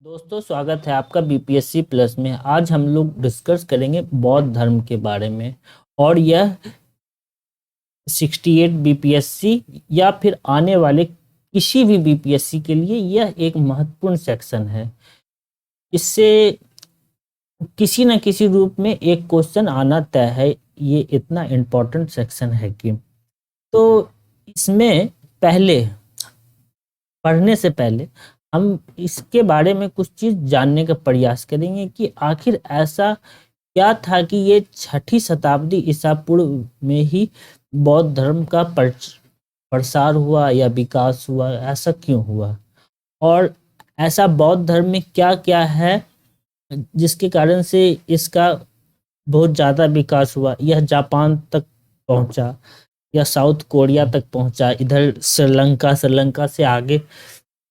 दोस्तों, स्वागत है आपका बीपीएससी प्लस में। आज हम लोग डिस्कस करेंगे बौद्ध धर्म के बारे में। और यह 68 बीपीएससी या फिर आने वाले किसी भी बीपीएससी के लिए यह एक महत्वपूर्ण सेक्शन है। इससे किसी न किसी रूप में एक क्वेश्चन आना तय है। ये इतना इम्पोर्टेंट सेक्शन है कि तो इसमें पहले पढ़ने से पहले हम इसके बारे में कुछ चीज़ जानने का प्रयास करेंगे कि आखिर ऐसा क्या था कि ये 6ठी शताब्दी ईसा पूर्व में ही बौद्ध धर्म का प्रसार हुआ या विकास हुआ, ऐसा क्यों हुआ, और ऐसा बौद्ध धर्म में क्या क्या है जिसके कारण से इसका बहुत ज़्यादा विकास हुआ। यह जापान तक पहुंचा या साउथ कोरिया तक पहुंचा, इधर श्रीलंका से आगे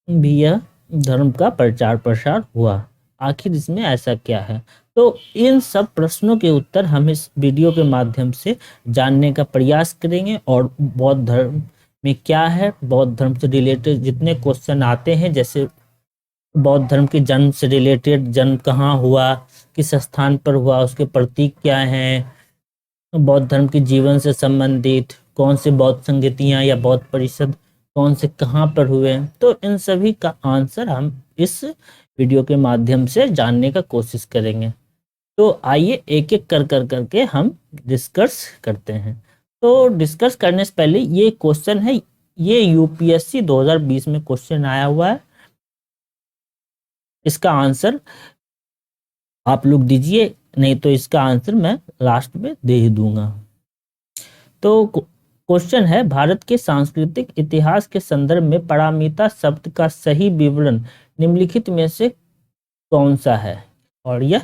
भी यह धर्म का प्रचार प्रसार हुआ। आखिर इसमें ऐसा क्या है? तो इन सब प्रश्नों के उत्तर हम इस वीडियो के माध्यम से जानने का प्रयास करेंगे। और बौद्ध धर्म में क्या है, बौद्ध धर्म से रिलेटेड जितने क्वेश्चन आते हैं, जैसे बौद्ध धर्म के जन्म से रिलेटेड, जन्म कहाँ हुआ, किस स्थान पर हुआ, उसके प्रतीक क्या हैं, बौद्ध धर्म के जीवन से संबंधित कौन से बौद्ध संगतियाँ या बौद्ध परिषद कौन से कहाँ पर हुए, तो इन सभी का आंसर हम इस वीडियो के माध्यम से जानने का कोशिश करेंगे। तो आइए एक एक करके हम डिस्कस करते हैं। तो डिस्कस करने से पहले ये क्वेश्चन है, ये यूपीएससी 2020 में क्वेश्चन आया हुआ है। इसका आंसर आप लोग दीजिए, नहीं तो इसका आंसर मैं लास्ट में दे ही दूंगा। तो क्वेश्चन है, भारत के सांस्कृतिक इतिहास के संदर्भ में पारमिता शब्द का सही विवरण निम्नलिखित में से कौन सा है? और यह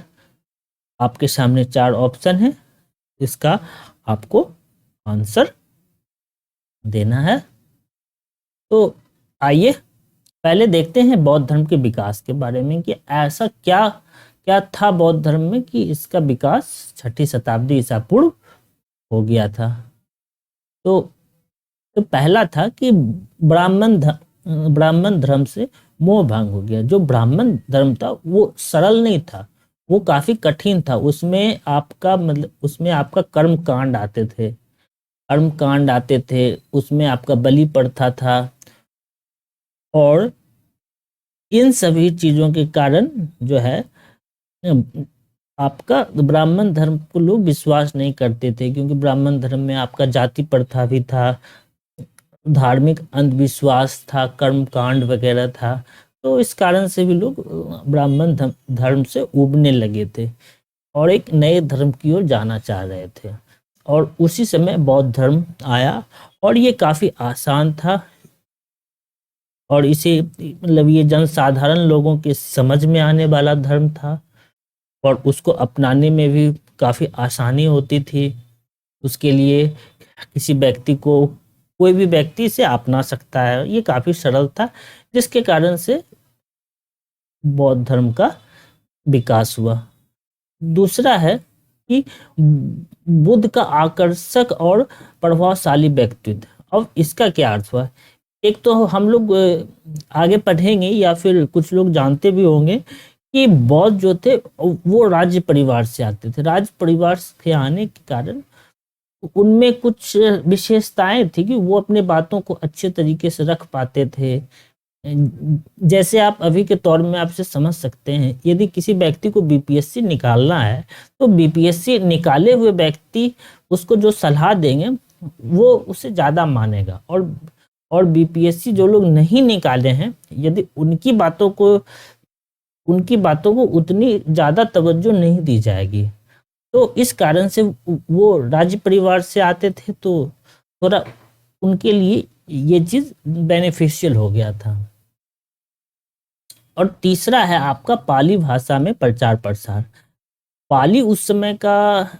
आपके सामने 4 ऑप्शन है, इसका आपको आंसर देना है। तो आइए पहले देखते हैं बौद्ध धर्म के विकास के बारे में कि ऐसा क्या क्या था बौद्ध धर्म में कि इसका विकास 6ठी शताब्दी ईसा पूर्व हो गया था। तो पहला था कि ब्राह्मण धर्म से मोह भंग हो गया। जो ब्राह्मण धर्म था वो सरल नहीं था, वो काफी कठिन था। उसमें आपका कर्म कांड आते थे, उसमें आपका बलि प्रथा था, और इन सभी चीजों के कारण जो है आपका ब्राह्मण धर्म को लोग विश्वास नहीं करते थे, क्योंकि ब्राह्मण धर्म में आपका जाति प्रथा भी था, धार्मिक अंधविश्वास था, कर्म कांड वगैरह था। तो इस कारण से भी लोग ब्राह्मण धर्म से उबने लगे थे और एक नए धर्म की ओर जाना चाह रहे थे। और उसी समय बौद्ध धर्म आया और ये काफी आसान था, और इसे ये जनसाधारण लोगों के समझ में आने वाला धर्म था, और उसको अपनाने में भी काफ़ी आसानी होती थी। उसके लिए किसी व्यक्ति को, कोई भी व्यक्ति इसे अपना सकता है। ये काफ़ी सरल था, जिसके कारण से बौद्ध धर्म का विकास हुआ। दूसरा है कि बुद्ध का आकर्षक और प्रभावशाली व्यक्तित्व। अब इसका क्या अर्थ हुआ? एक तो हम लोग आगे पढ़ेंगे या फिर कुछ लोग जानते भी होंगे कि बौद्ध जो थे वो राज्य परिवार से आते थे। राज्य परिवार के आने के कारण उनमें कुछ विशेषताएं थी कि वो अपने बातों को अच्छे तरीके से रख पाते थे। जैसे आप अभी के तौर में आपसे समझ सकते हैं, यदि किसी व्यक्ति को बीपीएससी निकालना है तो बीपीएससी निकाले हुए व्यक्ति उसको जो सलाह देंगे वो उसे ज़्यादा मानेगा, और बीपीएससी जो लोग नहीं निकाले हैं, यदि उनकी बातों को उतनी ज़्यादा तवज्जो नहीं दी जाएगी। तो इस कारण से वो राज्य परिवार से आते थे, तो थोड़ा उनके लिए ये चीज़ बेनिफिशियल हो गया था। और तीसरा है आपका पाली भाषा में प्रचार प्रसार। पाली उस समय का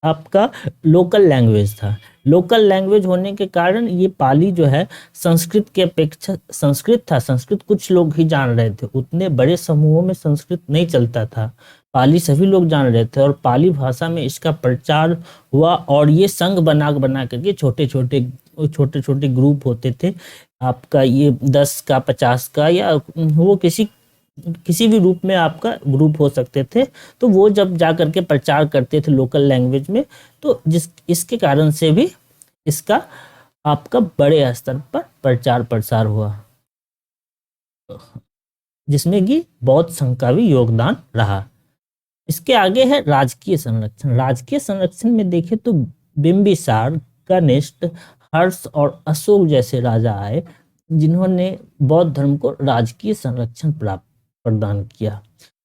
आपका लोकल लैंग्वेज था। लोकल लैंग्वेज होने के कारण ये पाली जो है संस्कृत के अपेक्षा, संस्कृत था, संस्कृत कुछ लोग ही जान रहे थे, उतने बड़े समूहों में संस्कृत नहीं चलता था, पाली सभी लोग जान रहे थे, और पाली भाषा में इसका प्रचार हुआ। और ये संघ बना करके छोटे छोटे ग्रुप होते थे आपका, ये 10 का 50 का, या वो किसी किसी भी रूप में आपका ग्रुप हो सकते थे, तो वो जब जा करके प्रचार करते थे लोकल लैंग्वेज में, तो इसके कारण से भी इसका आपका बड़े स्तर पर प्रचार प्रसार हुआ, जिसमें कि बौद्ध संघ का भी योगदान रहा। इसके आगे है राजकीय संरक्षण। राजकीय संरक्षण में देखें तो बिंबिसार, कनिष्क, हर्ष और अशोक जैसे राजा आए, जिन्होंने बौद्ध धर्म को राजकीय संरक्षण प्रदान किया,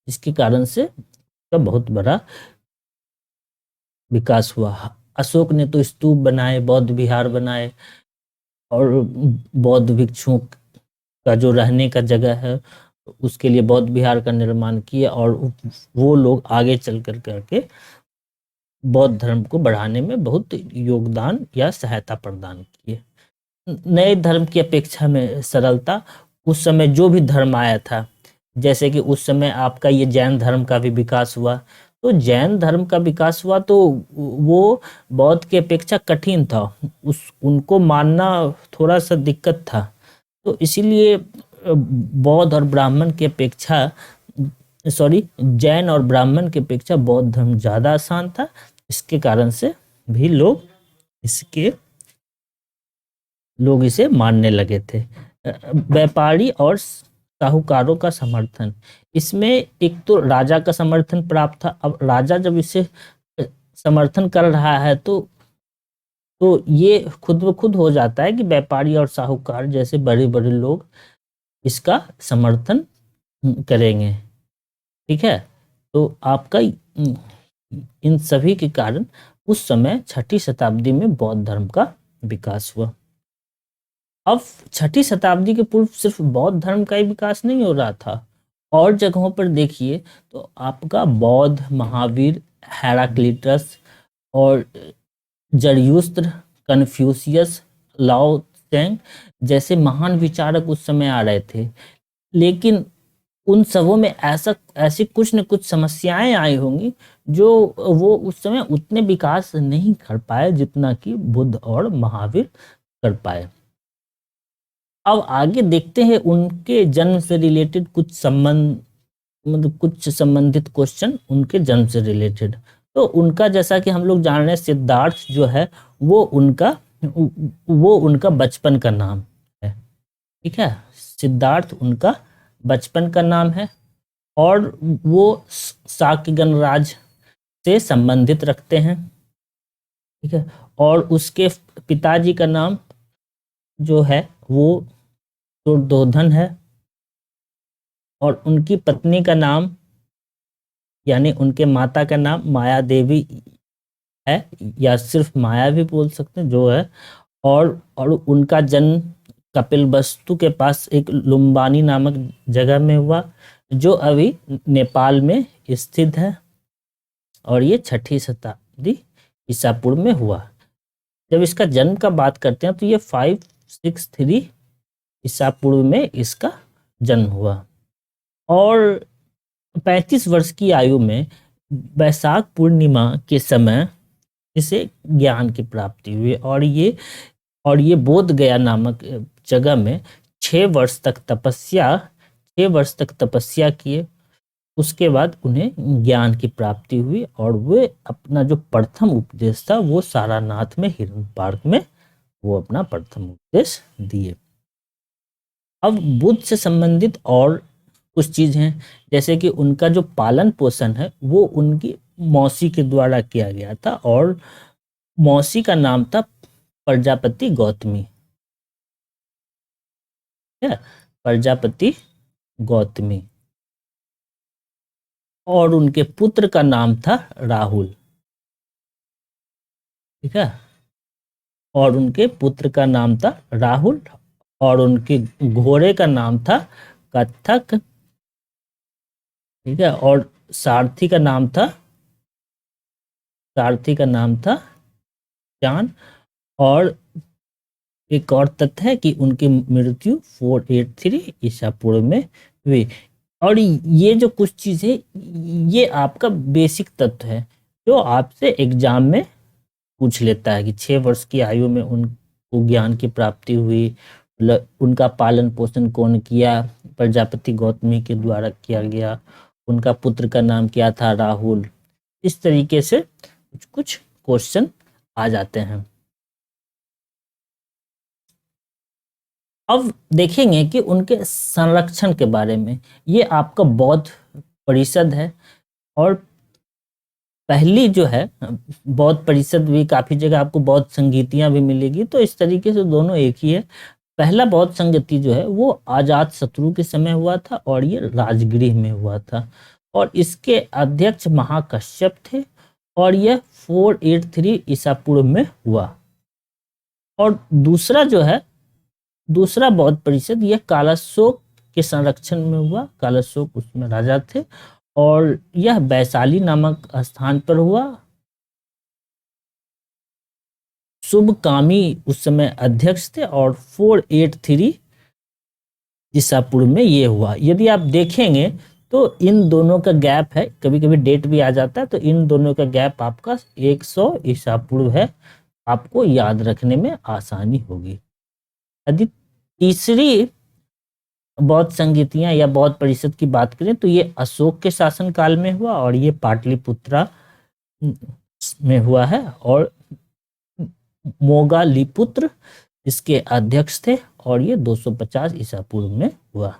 इसके कारण से का बहुत बड़ा विकास हुआ। अशोक ने तो स्तूप बनाए, बौद्ध विहार बनाए, और बौद्ध भिक्षुओं का जो रहने का जगह है उसके लिए बौद्ध विहार का निर्माण किया, और वो लोग आगे चल कर करके बौद्ध धर्म को बढ़ाने में बहुत योगदान या सहायता प्रदान किए। नए धर्म की अपेक्षा में सरलता, उस समय जो भी धर्म आया था, जैसे कि उस समय आपका ये जैन धर्म का भी विकास हुआ, तो जैन धर्म का विकास हुआ तो वो बौद्ध की अपेक्षा कठिन था, उनको मानना थोड़ा सा दिक्कत था, तो इसीलिए बौद्ध और ब्राह्मण की अपेक्षा जैन और ब्राह्मण की अपेक्षा बौद्ध धर्म ज़्यादा आसान था। इसके कारण से भी लोग इसे मानने लगे थे। व्यापारी और साहूकारों का समर्थन, इसमें एक तो राजा का समर्थन प्राप्त था। अब राजा जब इसे समर्थन कर रहा है तो ये खुद ब खुद हो जाता है कि व्यापारी और साहूकार जैसे बड़े बड़े लोग इसका समर्थन करेंगे। ठीक है, तो आपका इन सभी के कारण उस समय 6ठी शताब्दी में बौद्ध धर्म का विकास हुआ। अब 6ठी शताब्दी के पूर्व सिर्फ बौद्ध धर्म का ही विकास नहीं हो रहा था, और जगहों पर देखिए तो आपका बौद्ध, महावीर, हेराक्लिटस और जरयुस्त्र, कन्फ्यूशियस, लाओ त्से जैसे महान विचारक उस समय आ रहे थे, लेकिन उन सबों में ऐसी कुछ न कुछ समस्याएं आई होंगी जो वो उस समय उतने विकास नहीं कर पाए जितना कि बुद्ध और महावीर कर पाए। अब आगे देखते हैं उनके जन्म से रिलेटेड कुछ संबंधित क्वेश्चन उनके जन्म से रिलेटेड। तो उनका, जैसा कि हम लोग जान रहे हैं, सिद्धार्थ जो है वो उनका बचपन का नाम है। ठीक है, सिद्धार्थ उनका बचपन का नाम है, और वो शाक्य गणराज से संबंधित रखते हैं। ठीक है, और उसके पिताजी का नाम जो है वो दुर्योधन है, और उनकी पत्नी का नाम यानी उनके माता का नाम माया देवी है, या सिर्फ माया भी बोल सकते हैं जो है, और उनका जन्म कपिलवस्तु के पास एक लुम्बानी नामक जगह में हुआ, जो अभी नेपाल में स्थित है, और ये 6ठी शताब्दी ईसा पूर्व में हुआ। जब इसका जन्म का बात करते हैं तो ये 563 ईसा पूर्व में इसका जन्म हुआ, और 35 वर्ष की आयु में वैशाख पूर्णिमा के समय इसे ज्ञान की प्राप्ति हुई, और ये बोध गया नामक जगह में 6 वर्ष तक तपस्या किए। उसके बाद उन्हें ज्ञान की प्राप्ति हुई, और वे अपना जो प्रथम उपदेश था वो सारनाथ में हिरण पार्क में वो अपना प्रथम उपदेश दिए। अब बुद्ध से संबंधित और कुछ चीज हैं, जैसे कि उनका जो पालन पोषण है वो उनकी मौसी के द्वारा किया गया था, और मौसी का नाम था प्रजापति गौतमी। प्रजापति गौतमी, और उनके पुत्र का नाम था राहुल। ठीक है, और उनके पुत्र का नाम था राहुल, और उनके घोड़े का नाम था कत्थक। ठीक है, और सारथी का नाम था चान। और एक और तथ्य है कि उनकी मृत्यु 483 ईसा पूर्व में हुई। और ये जो कुछ चीज़ है ये आपका बेसिक तथ्य है जो आपसे एग्जाम में पूछ लेता है कि 6 वर्ष की आयु में उनको ज्ञान की प्राप्ति हुई, उनका पालन पोषण कौन किया, प्रजापति गौतमी के द्वारा किया गया, उनका पुत्र का नाम क्या था, राहुल। इस तरीके से कुछ कुछ क्वेश्चन आ जाते हैं। अब देखेंगे कि उनके संरक्षण के बारे में। ये आपका बौद्ध परिषद है, और पहली जो है बौद्ध परिषद भी, काफी जगह आपको बौद्ध संगीतियां भी मिलेगी, तो इस तरीके से दोनों एक ही है। पहला बौद्ध संगीति जो है वो अजात शत्रु के समय हुआ था, और ये राजगृह में हुआ था, और इसके अध्यक्ष महाकश्यप थे, और यह 483 ईसा पूर्व में हुआ। और दूसरा जो है, दूसरा बौद्ध परिषद, यह कालाशोक के संरक्षण में हुआ। कालाशोक उसमें राजा थे, और यह वैशाली नामक स्थान पर हुआ। शुभकामी उस समय अध्यक्ष थे, और 483 ईसा पूर्व में ये हुआ। यदि आप देखेंगे तो इन दोनों का गैप है, कभी कभी डेट भी आ जाता है, तो इन दोनों का गैप आपका 100 ईसा पूर्व है, आपको याद रखने में आसानी होगी। यदि तीसरी बौद्ध संगीतियां या बौद्ध परिषद की बात करें तो ये अशोक के शासनकाल में हुआ, और ये पाटलिपुत्रा में हुआ है, और मोगालिपुत्र इसके अध्यक्ष थे, और ये 250 ईसा पूर्व में हुआ।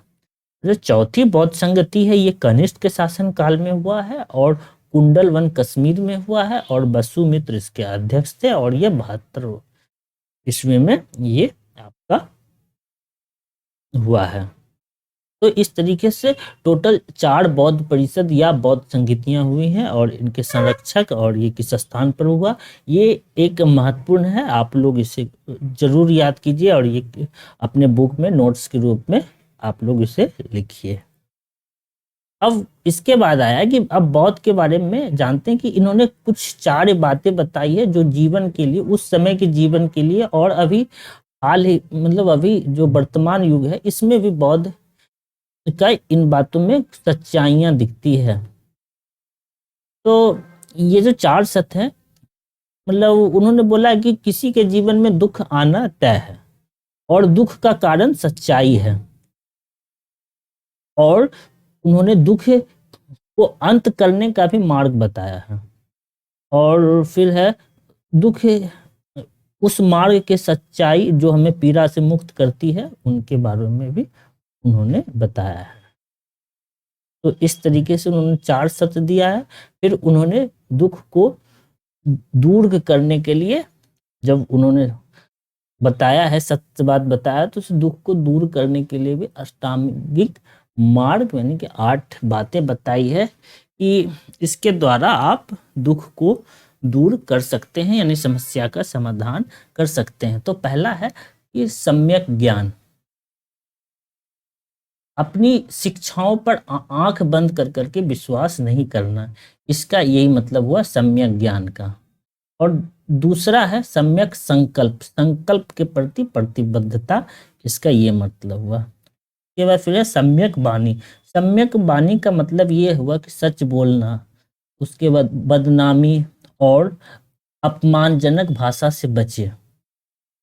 जो चौथी बौद्ध संगति है, ये कनिष्क के शासनकाल में हुआ है, और कुंडलवन कश्मीर में हुआ है, और वसुमित्र इसके अध्यक्ष थे, और ये 72 ईस्वी में ये आपका हुआ है। तो इस तरीके से टोटल 4 बौद्ध परिषद या बौद्ध संगीतियां हुई हैं, और इनके संरक्षक और ये किस स्थान पर हुआ, ये एक महत्वपूर्ण है। आप लोग इसे जरूर याद कीजिए, और ये अपने बुक में नोट्स के रूप में आप लोग इसे लिखिए। अब इसके बाद आया कि अब बौद्ध के बारे में जानते हैं कि इन्होंने कुछ 4 बातें बताई है जो जीवन के लिए, उस समय के जीवन के लिए, और अभी हाल ही मतलब अभी जो वर्तमान युग है इसमें भी बौद्ध का इन बातों में सच्चाइयां दिखती है। तो ये जो 4 सत्य है, मतलब उन्होंने बोला कि किसी के जीवन में दुख आना तय है, और दुख का कारण सच्चाई है, और उन्होंने दुख को अंत करने का भी मार्ग बताया है, और फिर है दुख उस मार्ग के सच्चाई जो हमें पीड़ा से मुक्त करती है, उनके बारे में भी उन्होंने बताया है। तो इस तरीके से उन्होंने 4 सत्य दिया है। फिर उन्होंने दुख को दूर करने के लिए, जब उन्होंने बताया है, सत्य बात बताया, तो उस दुख को दूर करने के लिए भी अष्टांगिक मार्ग यानी कि 8 बातें बताई है कि इसके द्वारा आप दुख को दूर कर सकते हैं, यानी समस्या का समाधान कर सकते हैं। तो पहला है कि सम्यक ज्ञान, अपनी शिक्षाओं पर आंख बंद कर करके विश्वास नहीं करना, इसका यही मतलब हुआ सम्यक ज्ञान का। और दूसरा है सम्यक संकल्प, संकल्प के प्रति प्रतिबद्धता, इसका ये मतलब हुआ। इसके बाद फिर है सम्यक वाणी, सम्यक वाणी का मतलब ये हुआ कि सच बोलना। उसके बाद बदनामी और अपमानजनक भाषा से बचे,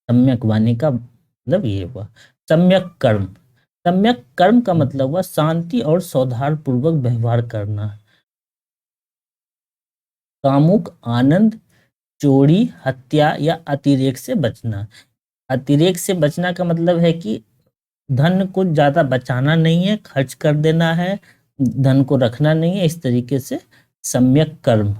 सम्यक वाणी का मतलब ये हुआ। सम्यक कर्म, सम्यक कर्म का मतलब हुआ शांति और सौहार्द पूर्वक व्यवहार करना। कामुक आनंद, चोरी, हत्या या अतिरेक से बचना। अतिरेक से बचना का मतलब है कि धन को ज्यादा बचाना नहीं है, खर्च कर देना है, धन को रखना नहीं है, इस तरीके से सम्यक कर्म।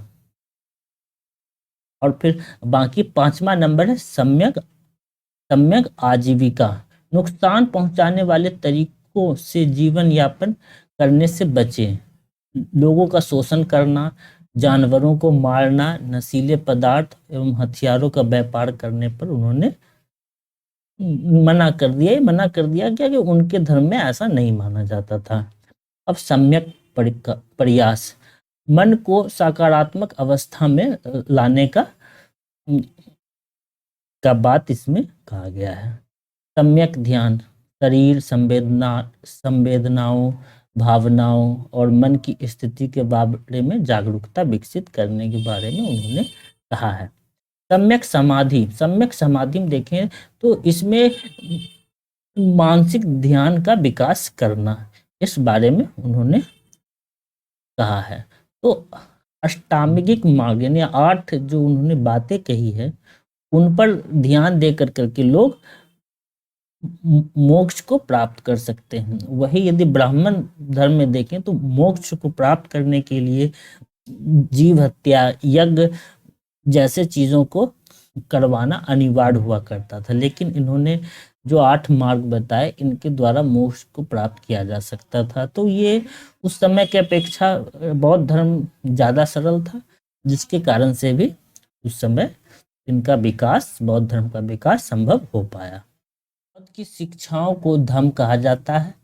और फिर बाकी 5वां नंबर है सम्यक सम्यक आजीविका, नुकसान पहुंचाने वाले तरीकों से जीवन यापन करने से बचें। लोगों का शोषण करना, जानवरों को मारना, नशीले पदार्थ एवं हथियारों का व्यापार करने पर उन्होंने मना कर दिया। मना कर दिया क्या कि उनके धर्म में ऐसा नहीं माना जाता था। अब सम्यक प्रयास, मन को सकारात्मक अवस्था में लाने का बात इसमें कहा गया है। सम्यक ध्यान, शरीर संवेदनाओं, भावनाओं और मन की स्थिति के बारे में जागरूकता विकसित करने के बारे में उन्होंने कहा है। सम्यक समाधि, सम्यक समाधि में देखें तो इसमें मानसिक ध्यान का विकास करना, इस बारे में उन्होंने कहा है। तो अष्टांगिक मार्ग यानी 8 जो उन्होंने बातें कही है, उन पर ध्यान दे करके लोग मोक्ष को प्राप्त कर सकते हैं। वही यदि ब्राह्मण धर्म में देखें तो मोक्ष को प्राप्त करने के लिए जीव हत्या, यज्ञ जैसे चीजों को करवाना अनिवार्य हुआ करता था। लेकिन इन्होंने जो 8 मार्ग बताए, इनके द्वारा मोक्ष को प्राप्त किया जा सकता था। तो ये उस समय के अपेक्षा बौद्ध धर्म ज्यादा सरल था, जिसके कारण से भी उस समय इनका विकास, बौद्ध धर्म का विकास संभव हो पाया। बौद्ध की शिक्षाओं को धम्म कहा जाता है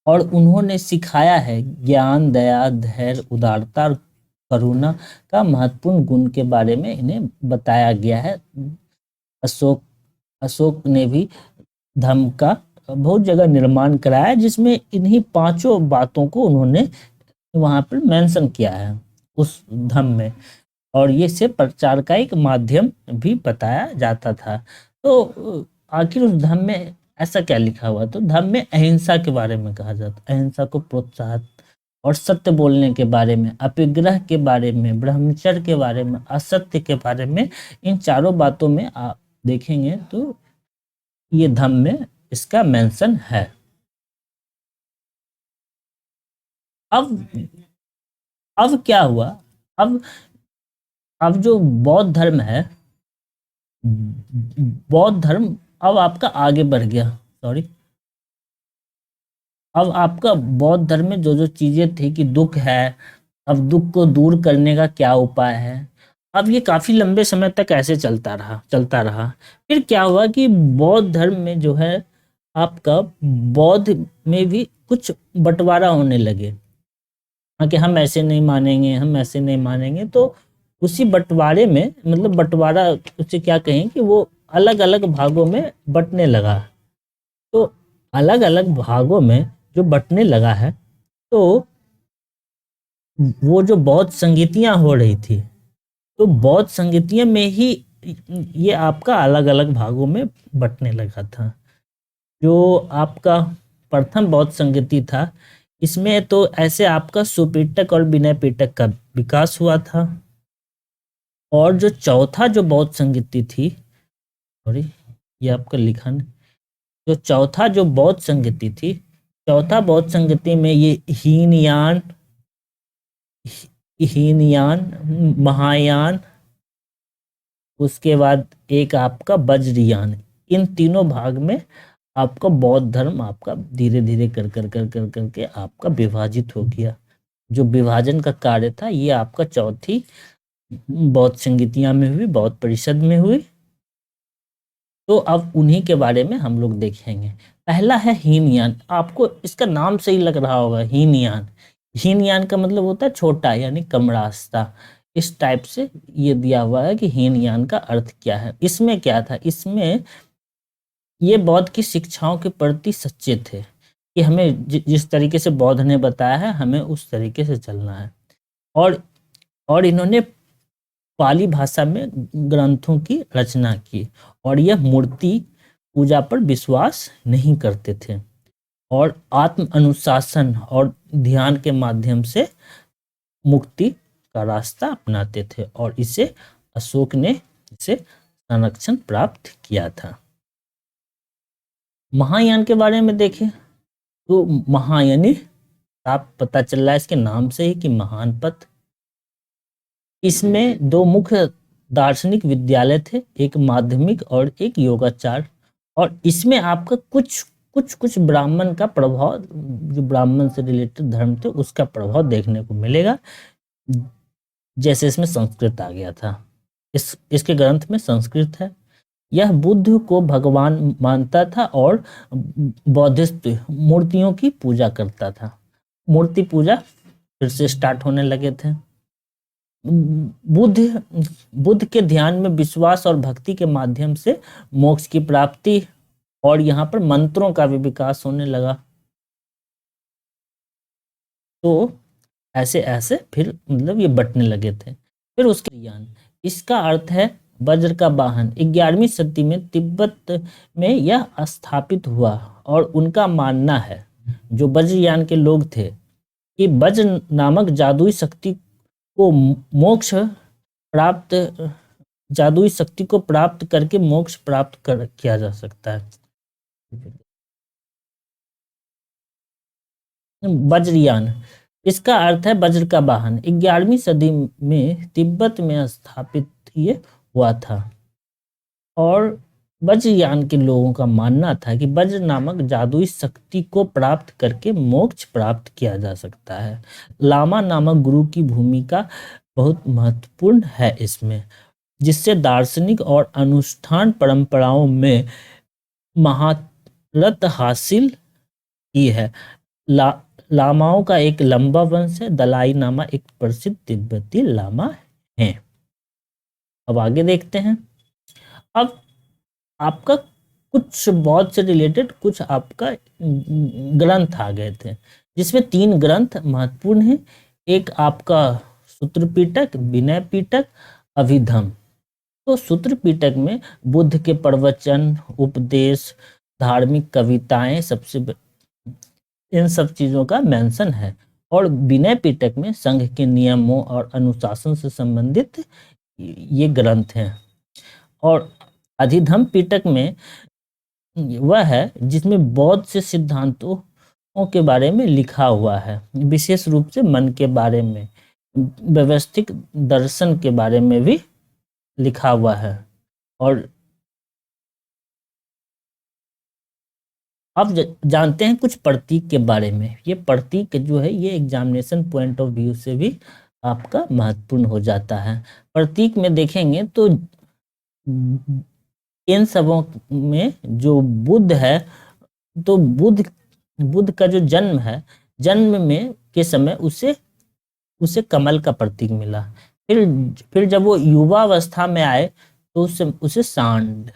और उन्होंने सिखाया है ज्ञान, दया, धैर्य, उदारता और करुणा का महत्वपूर्ण गुण के बारे में इन्हें बताया गया है। अशोक ने भी धम्म का बहुत जगह निर्माण कराया, जिसमें इन्हीं 5 बातों को उन्होंने वहां पर मेंशन किया है उस धम्म में, और ये से प्रचार का एक माध्यम भी बताया जाता था। तो आखिर उस धम्म में ऐसा क्या लिखा हुआ? तो धम्म में अहिंसा के बारे में कहा जाता, अहिंसा को प्रोत्साहित, और सत्य बोलने के बारे में, अपिग्रह के बारे में, ब्रह्मचर्य के बारे में, असत्य के बारे में, इन 4 बातों में आप देखेंगे तो ये धम्म में इसका मेंशन है। अब क्या हुआ? अब जो बौद्ध धर्म है, बौद्ध धर्म अब आपका आगे बढ़ गया। अब आपका बौद्ध धर्म में जो जो चीजें थी कि दुख है, अब दुख को दूर करने का क्या उपाय है, अब ये काफी लंबे समय तक ऐसे चलता रहा। फिर क्या हुआ कि बौद्ध धर्म में जो है आपका, बौद्ध में भी कुछ बंटवारा होने लगे कि हम ऐसे नहीं मानेंगे, हम ऐसे नहीं मानेंगे। तो उसी बंटवारे में, मतलब बंटवारा उसे क्या कहें, कि वो अलग अलग भागों में बंटने लगा। तो अलग अलग भागों में जो बंटने लगा है, तो वो जो बौद्ध संगीतियां हो रही थी, तो बौद्ध संगीतियां में ही ये आपका अलग अलग भागों में बंटने लगा था। जो आपका प्रथम बौद्ध संगीति था, इसमें तो ऐसे आपका सुपिटक और विनय पिटक का विकास हुआ था। और जो चौथा जो बौद्ध संगीति थी, ये आपका लिखा नहीं, जो चौथा जो बौद्ध संगीति थी, चौथा बौद्ध संगीति में ये हीनयान, महायान, उसके बाद एक आपका वज्रयान, इन तीनों भाग में आपका बौद्ध धर्म आपका धीरे धीरे कर करके आपका विभाजित हो गया। जो विभाजन का कार्य था, ये आपका चौथी बौद्ध संगीतियां में हुई, बौद्ध परिषद में हुई। तो अब उन्हीं के बारे में हम लोग देखेंगे। पहला है हीनयान। आपको इसका नाम से ही लग रहा होगा, हीनयान। हीनयान का मतलब होता है छोटा, यानी कम रास्ता। इस टाइप से ये दिया हुआ है कि हीनयान का अर्थ क्या है। इसमें क्या था? इसमें ये बौद्ध की शिक्षाओं के प्रति सच्चे थे कि हमें जिस तरीके से बौद्ध ने बताया है, हमें उस तरीके से चलना है। और इन्होंने पाली भाषा में ग्रंथों की रचना की, और यह मूर्ति पूजा पर विश्वास नहीं करते थे, और आत्म अनुशासन और ध्यान के माध्यम से मुक्ति का रास्ता अपनाते थे, और इसे अशोक ने इसे संरक्षण प्राप्त किया था। महायान के बारे में देखें तो महायानी आप पता चल रहा है इसके नाम से ही कि महान पथ। इसमें 2 मुख्य दार्शनिक विद्यालय थे, एक माध्यमिक और एक योगाचार। और इसमें आपका कुछ ब्राह्मण का प्रभाव, जो ब्राह्मण से रिलेटेड धर्म थे, उसका प्रभाव देखने को मिलेगा। जैसे इसमें संस्कृत आ गया था, इसके ग्रंथ में संस्कृत है। यह बुद्ध को भगवान मानता था और बौद्धिस्ट मूर्तियों की पूजा करता था। मूर्ति पूजा फिर से स्टार्ट होने लगे थे। बुद्ध के ध्यान में विश्वास और भक्ति के माध्यम से मोक्ष की प्राप्ति, और यहाँ पर मंत्रों का भी विकास होने लगा। तो ऐसे ऐसे फिर मतलब ये बंटने लगे थे। फिर उसके ज्ञान, इसका अर्थ है वज्र का वाहन। 11वीं सदी में तिब्बत में यह स्थापित हुआ और उनका मानना है, जो वज्रयान के लोग थे, कि वज्र नामक प्राप्त जादुई शक्ति को प्राप्त करके मोक्ष प्राप्त किया जा सकता है। वज्रयान, इसका अर्थ है वज्र का वाहन। 11वीं सदी में तिब्बत में स्थापित ये हुआ था और वज्रयान के लोगों का मानना था कि वज्र नामक जादुई शक्ति को प्राप्त करके मोक्ष प्राप्त किया जा सकता है। लामा नामक गुरु की भूमिका बहुत महत्वपूर्ण है इसमें, जिससे दार्शनिक और अनुष्ठान परंपराओं में महारत हासिल की है। लामाओं का एक लंबा वंश है। दलाई लामा एक प्रसिद्ध तिब्बती लामा है। अब आगे देखते हैं। अब आपका कुछ बौद्ध से रिलेटेड कुछ आपका ग्रंथ आ गए थे, जिसमें 3 ग्रंथ महत्वपूर्ण हैं। एक आपका सूत्र पिटक, विनय पिटक, अभिधम। तो सूत्र पिटक में बुद्ध के प्रवचन, उपदेश, धार्मिक कविताएं इन सब चीजों का मेंशन है। और विनय पिटक में संघ के नियमों और अनुशासन से संबंधित ये ग्रंथ हैं। और अधिधम पिटक में वह है जिसमें बौद्ध से सिद्धांतों के बारे में लिखा हुआ है, विशेष रूप से मन के बारे में, व्यवस्थित दर्शन के बारे में भी लिखा हुआ है। और अब जानते हैं कुछ प्रतीक के बारे में। ये प्रतीक जो है ये एग्जामिनेशन पॉइंट ऑफ व्यू से भी आपका महत्वपूर्ण हो जाता है। प्रतीक में देखेंगे तो इन सबों में जो बुद्ध है, तो बुद्ध का जो जन्म है, जन्म में के समय उसे कमल का प्रतीक मिला। फिर जब वो युवावस्था में आए तो उसे सांड,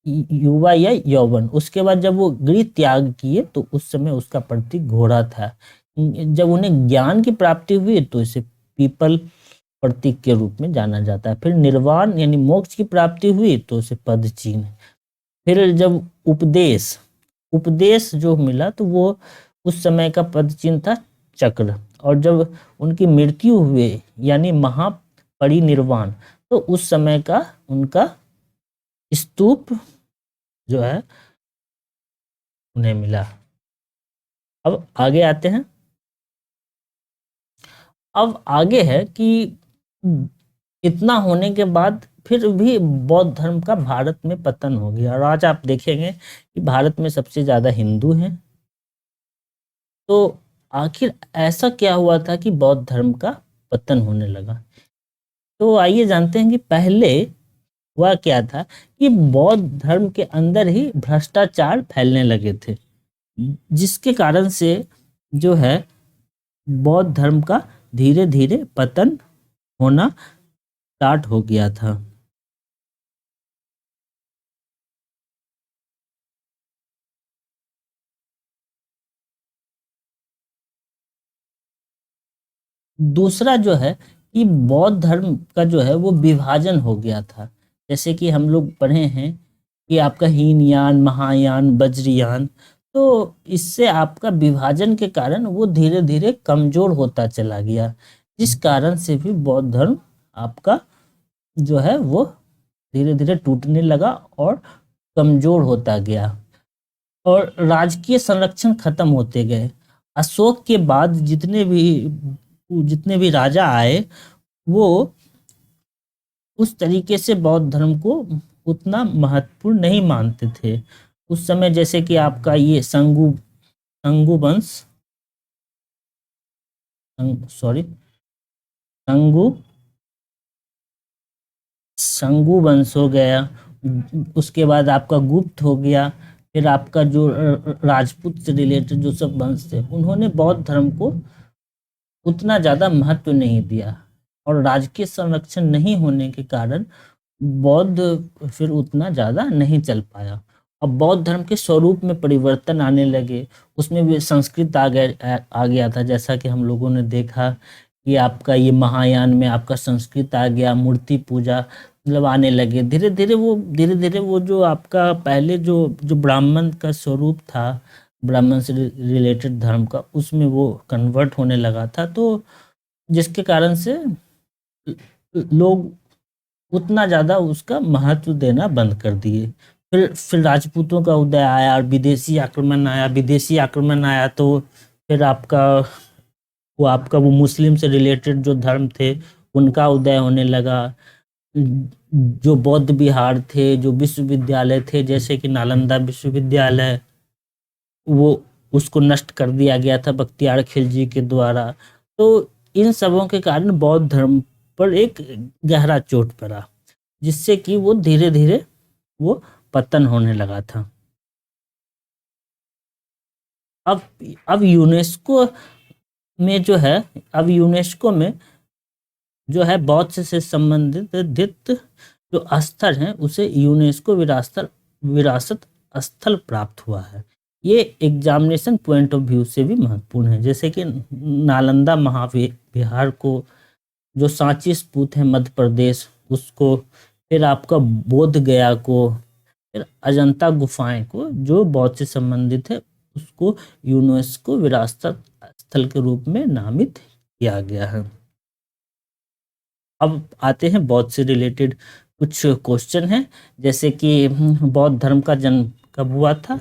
युवा या यौवन। उसके बाद जब वो गृह त्याग किए तो उस समय उसका प्रतीक घोड़ा था। जब उन्हें ज्ञान की प्राप्ति हुई तो इसे पीपल प्रतीक के रूप में जाना जाता है। फिर निर्वाण यानी मोक्ष की प्राप्ति हुई तो उसे पद चिन्ह। फिर जब उपदेश जो मिला तो वो उस समय का पद चिन्ह था चक्र। और जब उनकी मृत्यु हुई यानी महापरिनिर्वाण तो उस समय का उनका स्तूप जो है उन्हें मिला। अब आगे आते हैं। अब आगे है कि इतना होने के बाद फिर भी बौद्ध धर्म का भारत में पतन हो गया। और आज आप देखेंगे कि भारत में सबसे ज्यादा हिंदू हैं। तो आखिर ऐसा क्या हुआ था कि बौद्ध धर्म का पतन होने लगा? तो आइए जानते हैं कि पहले वह क्या था कि बौद्ध धर्म के अंदर ही भ्रष्टाचार फैलने लगे थे, जिसके कारण से जो है बौद्ध धर्म का धीरे धीरे पतन होना स्टार्ट हो गया था। दूसरा जो है कि बौद्ध धर्म का जो है वो विभाजन हो गया था। जैसे कि हम लोग पढ़े हैं कि आपका हीनयान, महायान, वज्रयान, तो इससे आपका विभाजन के कारण वो धीरे धीरे कमजोर होता चला गया, जिस कारण से भी बौद्ध धर्म आपका जो है वो धीरे धीरे टूटने लगा और कमजोर होता गया और राजकीय संरक्षण खत्म होते गए। अशोक के बाद जितने भी राजा आए वो उस तरीके से बौद्ध धर्म को उतना महत्वपूर्ण नहीं मानते थे उस समय। जैसे कि आपका ये संगू वंश, संगू वंश हो गया। उसके बाद आपका गुप्त हो गया। फिर आपका जो राजपूत से रिलेटेड जो सब वंश थे, उन्होंने बौद्ध धर्म को उतना ज्यादा महत्व नहीं दिया और राजकीय संरक्षण नहीं होने के कारण बौद्ध फिर उतना ज्यादा नहीं चल पाया। अब बौद्ध धर्म के स्वरूप में परिवर्तन आने लगे, उसमें भी संस्कृत आ गया था। जैसा कि हम लोगों ने देखा कि आपका ये महायान में आपका संस्कृत आ गया, मूर्ति पूजा, मतलब आने लगे। धीरे धीरे वो जो आपका पहले जो जो ब्राह्मण का स्वरूप था, ब्राह्मण से रिलेटेड धर्म का, उसमें वो कन्वर्ट होने लगा था। तो जिसके कारण से लोग उतना ज़्यादा उसका महत्व देना बंद कर दिए। फिर राजपूतों का उदय आया और विदेशी आक्रमण आया तो फिर आपका वो मुस्लिम से रिलेटेड जो धर्म थे उनका उदय होने लगा। जो बौद्ध विहार थे, जो विश्वविद्यालय थे जैसे कि नालंदा विश्वविद्यालय, वो उसको नष्ट कर दिया गया था बख्तियार खिलजी के द्वारा। तो इन सबों के कारण बौद्ध धर्म पर एक गहरा चोट पड़ा, जिससे कि वो धीरे धीरे वो पतन होने लगा था। अब अब यूनेस्को में जो है, अब यूनेस्को में जो है बौद्ध से संबंधित जो स्थल हैं उसे यूनेस्को विरासत स्थल प्राप्त हुआ है। ये एग्जामिनेशन पॉइंट ऑफ व्यू से भी महत्वपूर्ण है। जैसे कि नालंदा महाविहार को, जो सांची स्तूप है मध्य प्रदेश उसको, फिर आपका बोध गया को, फिर अजंता गुफाएं को, जो बौद्ध से संबंधित है, उसको यूनेस्को विरासत स्थल के रूप में नामित किया गया है। अब आते हैं बौद्ध से रिलेटेड कुछ क्वेश्चन हैं। जैसे कि बौद्ध धर्म का जन्म कब हुआ था?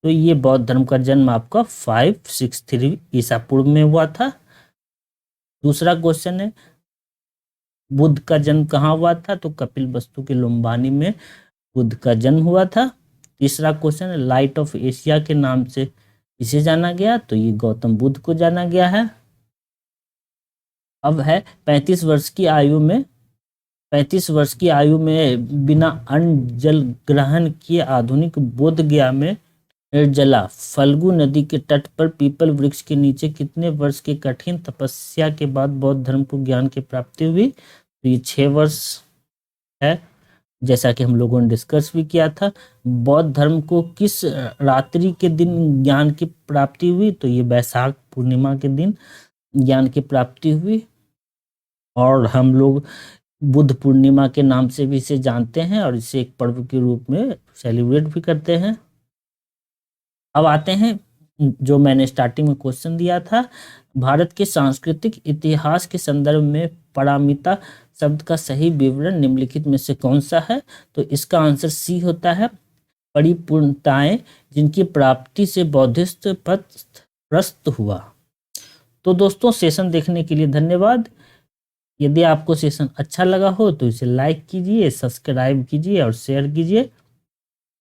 तो ये बौद्ध धर्म का जन्म आपका 563 ईसा पूर्व में हुआ था। दूसरा क्वेश्चन है, बुद्ध का जन्म कहाँ हुआ था? तो कपिलवस्तु के लुम्बिनी में बुद्ध का जन्म हुआ था। तीसरा क्वेश्चन है, लाइट ऑफ एशिया के नाम से इसे जाना गया? तो ये गौतम बुद्ध को जाना गया है। अब है 35 वर्ष की आयु में बिना अन्न जल ग्रहण किए आधुनिक बोध गया में निर्जला फल्गु नदी के तट पर पीपल वृक्ष के नीचे कितने वर्ष की कठिन तपस्या के बाद बौद्ध धर्म को ज्ञान की प्राप्ति हुई? तो ये 6 वर्ष है, जैसा कि हम लोगों ने डिस्कस भी किया था। बौद्ध धर्म को किस रात्रि के दिन ज्ञान की प्राप्ति हुई? तो ये वैशाख पूर्णिमा के दिन ज्ञान की प्राप्ति हुई, और हम लोग बुद्ध पूर्णिमा के नाम से भी इसे जानते हैं और इसे एक पर्व के रूप में सेलिब्रेट भी करते हैं। अब आते हैं, जो मैंने स्टार्टिंग में क्वेश्चन दिया था, भारत के सांस्कृतिक इतिहास के संदर्भ में पारमिता शब्द का सही विवरण निम्नलिखित में से कौन सा है? तो इसका आंसर सी होता है, परिपूर्णताएं जिनकी प्राप्ति से बौद्धिस्ट पथ प्रस्त हुआ। तो दोस्तों, सेशन देखने के लिए धन्यवाद। यदि आपको सेशन अच्छा लगा हो तो इसे लाइक कीजिए, सब्सक्राइब कीजिए और शेयर कीजिए।